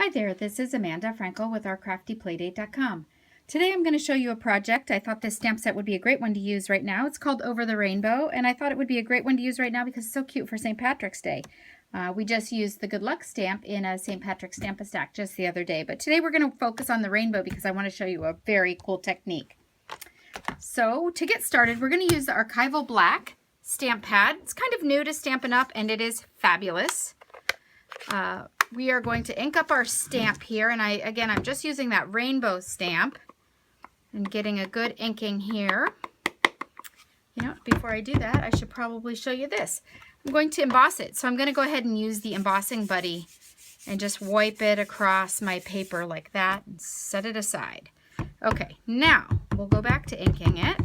Hi there, this is Amanda Frankel with ourcraftyplaydate.com. Today I'm going to show you a project. I thought this stamp set would be a great one to use right now. It's called Over the Rainbow, and I thought it would be a great one to use right now because it's so cute for St. Patrick's Day. We just used the Good Luck stamp in a St. Patrick's Stamp-A-Stack just the other day, but today we're going to focus on the rainbow because I want to show you a very cool technique. So to get started, we're going to use the Archival Black stamp pad. It's kind of new to Stampin' Up, and it is fabulous. We are going to ink up our stamp here, and I'm just using that rainbow stamp and getting a good inking here. You know, before I do that, I should probably show you this. I'm going to emboss it, so I'm going to go ahead and use the embossing buddy and just wipe it across my paper like that and set it aside. Okay, now we'll go back to inking it.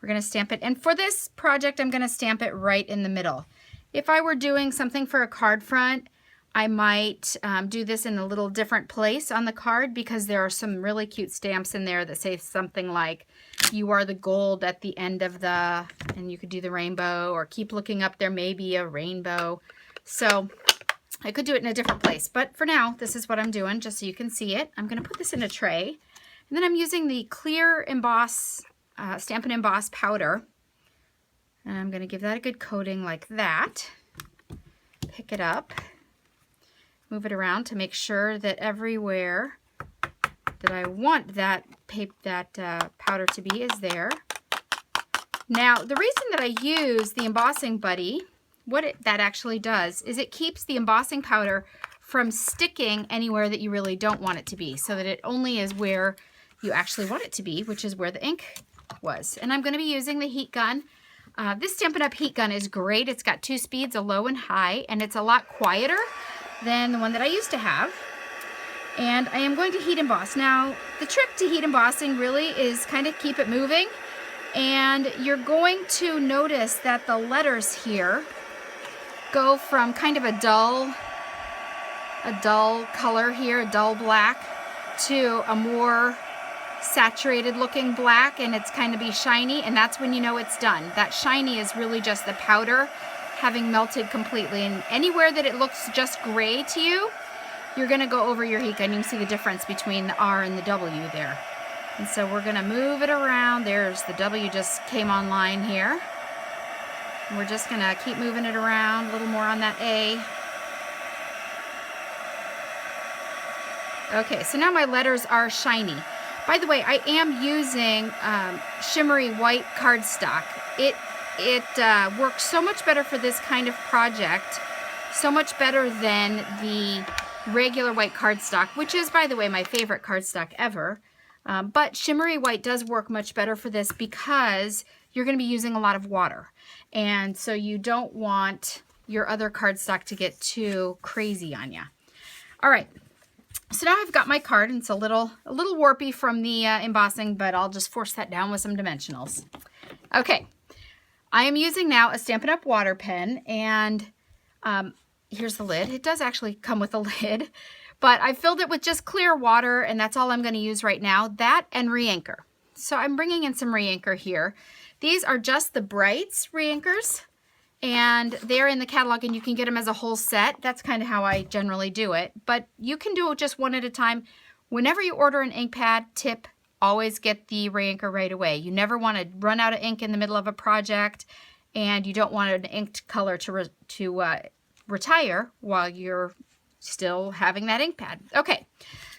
We're going to stamp it, and for this project, I'm going to stamp it right in the middle. If I were doing something for a card front, I might do this in a little different place on the card because there are some really cute stamps in there that say something like, "You are the gold at the end of the," and you could do the rainbow, or "Keep looking up, there may be a rainbow." So I could do it in a different place, but for now, this is what I'm doing, just so you can see it. I'm going to put this in a tray, and then I'm using the clear emboss, Stampin' Emboss powder, and I'm going to give that a good coating like that. Pick it up. Move it around to make sure that everywhere that I want that powder to be is there. Now, the reason that I use the embossing buddy, that actually does is it keeps the embossing powder from sticking anywhere that you really don't want it to be, so that it only is where you actually want it to be, which is where the ink was. And I'm going to be using the heat gun. This Stampin' Up! Heat gun is great. It's got 2 speeds, a low and high, and it's a lot quieter than the one that I used to have. And I am going to heat emboss. Now, the trick to heat embossing really is kind of keep it moving, and you're going to notice that the letters here go from kind of a dull color here, a dull black, to a more saturated looking black, and it's kind of be shiny, and that's when you know it's done. That shiny is really just the powder having melted completely, and anywhere that it looks just gray to you, you're going to go over your heat gun. You can see the difference between the R and the W there. And so we're going to move it around. There's the W just came online here. And we're just going to keep moving it around, a little more on that A. Okay, so now my letters are shiny. By the way, I am using shimmery white cardstock. It works so much better for this kind of project, so much better than the regular white cardstock, which is, by the way, my favorite cardstock ever. But shimmery white does work much better for this because you're going to be using a lot of water. And so you don't want your other cardstock to get too crazy on you. All right. So now I've got my card, and it's a little warpy from the embossing, but I'll just force that down with some dimensionals. Okay. I am using now a Stampin' Up! Water pen, and here's the lid. It does actually come with a lid, but I filled it with just clear water, and that's all I'm going to use right now. That and Reinkers. So I'm bringing in some Reinkers here. These are just the Brights Reinkers, and they're in the catalog, and you can get them as a whole set. That's kind of how I generally do it, but you can do it just one at a time. Whenever you order an ink pad, tip, always get the Reinkers right away. You never want to run out of ink in the middle of a project, and you don't want an inked color to retire while you're still having that ink pad. Okay,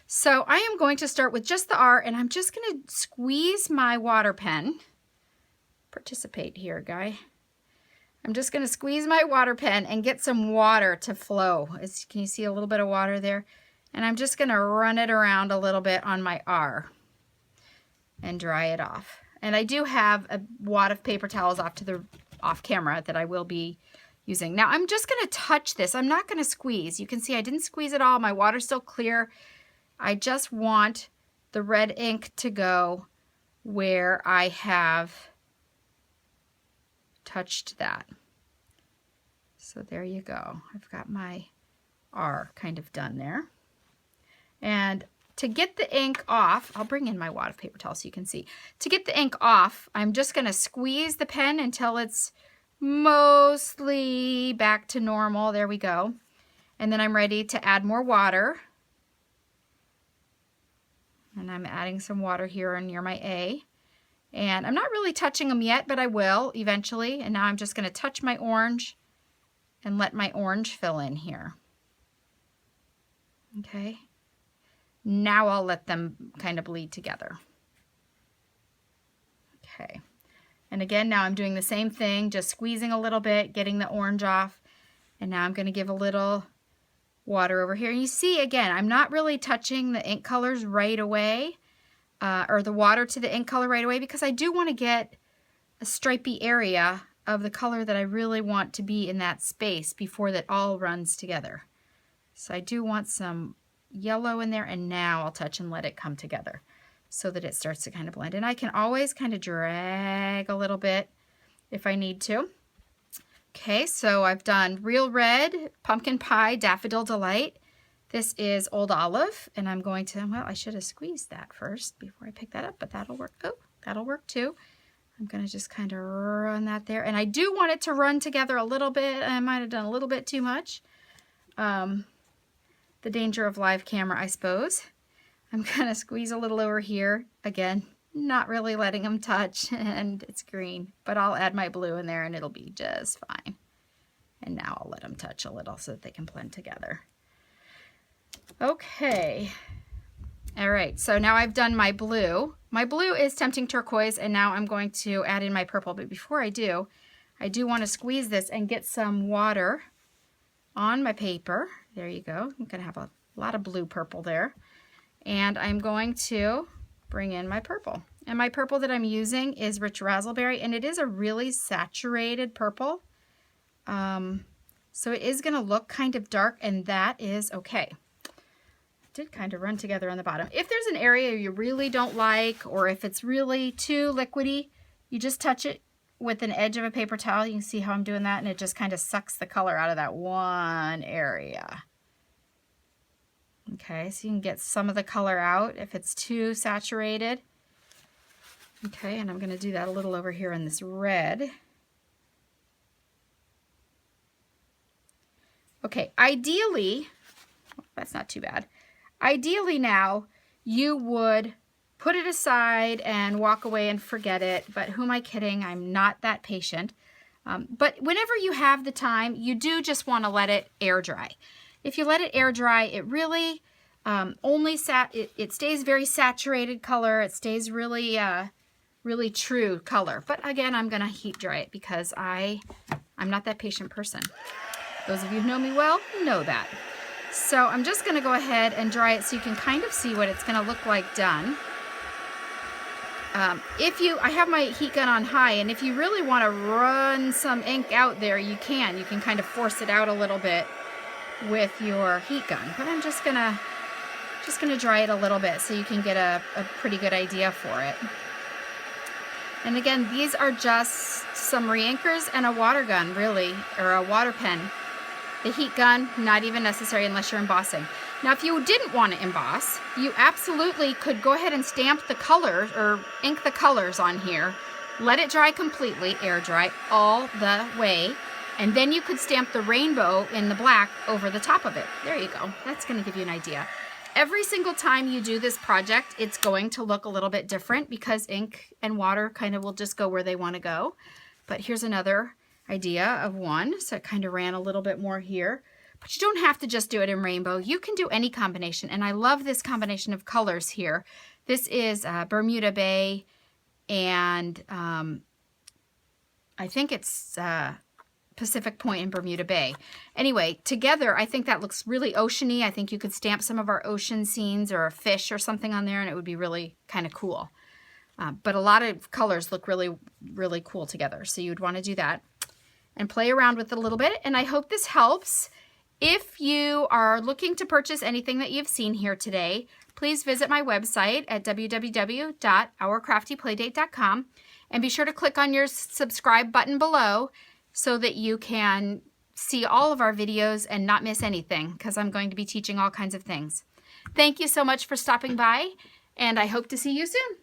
so I am going to start with just the R, and I'm just going to squeeze my water pen. Participate here, guy. I'm just going to squeeze my water pen and get some water to flow. Can you see a little bit of water there? And I'm just going to run it around a little bit on my R and dry it off. And I do have a wad of paper towels off camera that I will be using. Now I'm just going to touch this. I'm not going to squeeze. You can see I didn't squeeze at all. My water's still clear. I just want the red ink to go where I have touched that. So there you go. I've got my R kind of done there. And to get the ink off, I'll bring in my wad of paper towel so you can see. To get the ink off, I'm just going to squeeze the pen until it's mostly back to normal. There we go. And then I'm ready to add more water And I'm adding some water here near my A. And I'm not really touching them yet, but I will eventually. And now I'm just going to touch my orange and let my orange fill in here. Okay. Now I'll let them kind of bleed together. Okay. And again, now I'm doing the same thing, just squeezing a little bit, getting the orange off. And now I'm going to give a little water over here. And you see, again, I'm not really touching the ink colors right away, or the water to the ink color right away, because I do want to get a stripy area of the color that I really want to be in that space before that all runs together. So I do want some yellow in there, and now I'll touch and let it come together so that it starts to kind of blend. And I can always kind of drag a little bit if I need to. Okay, so I've done Real Red, Pumpkin Pie, Daffodil Delight. This is Old Olive, and I'm going to, well, I should have squeezed that first before I pick that up, but that'll work. Oh, that'll work too. I'm going to just kind of run that there. And I do want it to run together a little bit. I might have done a little bit too much. The danger of live camera, I suppose. I'm going to squeeze a little over here. Again, not really letting them touch, and it's green. But I'll add my blue in there, and it'll be just fine. And now I'll let them touch a little so that they can blend together. Okay. All right, so now I've done my blue. My blue is Tempting Turquoise, and now I'm going to add in my purple. But before I do want to squeeze this and get some water on my paper. There you go. I'm going to have a lot of blue purple there. And I'm going to bring in my purple. And my purple that I'm using is Rich Razzleberry, and it is a really saturated purple. So it is going to look kind of dark, and that is okay. It did kind of run together on the bottom. If there's an area you really don't like, or if it's really too liquidy, you just touch it with an edge of a paper towel. You can see how I'm doing that, and it just kind of sucks the color out of that one area. Okay, so you can get some of the color out if it's too saturated. Okay, and I'm going to do that a little over here in this red. Okay, ideally, that's not too bad. Ideally now, you would put it aside and walk away and forget it, but who am I kidding? I'm not that patient. But whenever you have the time, you do just want to let it air dry. If you let it air dry, it really it stays very saturated color. It stays really really true color. But again, I'm going to heat dry it because I'm not that patient person. Those of you who know me well know that. So I'm just going to go ahead and dry it so you can kind of see what it's going to look like done. I have my heat gun on high, and if you really want to run some ink out there, you can kind of force it out a little bit with your heat gun. But I'm just gonna dry it a little bit so you can get a pretty good idea for it. And again, these are just some Reinkers and a water gun, really, or a water pen. The heat gun, not even necessary unless you're embossing. Now, if you didn't want to emboss, you absolutely could go ahead and stamp the colors or ink the colors on here. Let it dry completely, air dry all the way, and then you could stamp the rainbow in the black over the top of it. There you go. That's going to give you an idea. Every single time you do this project, it's going to look a little bit different because ink and water kind of will just go where they want to go. But here's another idea of one. So it kind of ran a little bit more here. But you don't have to just do it in rainbow. You can do any combination. And I love this combination of colors here. This is Bermuda Bay, and I think it's Pacific Point and Bermuda Bay. Anyway, together, I think that looks really oceany. I think you could stamp some of our ocean scenes or a fish or something on there, and it would be really kind of cool. But a lot of colors look really, really cool together. So you'd want to do that and play around with it a little bit. And I hope this helps. If you are looking to purchase anything that you've seen here today, please visit my website at www.ourcraftyplaydate.com and be sure to click on your subscribe button below so that you can see all of our videos and not miss anything, because I'm going to be teaching all kinds of things. Thank you so much for stopping by, and I hope to see you soon.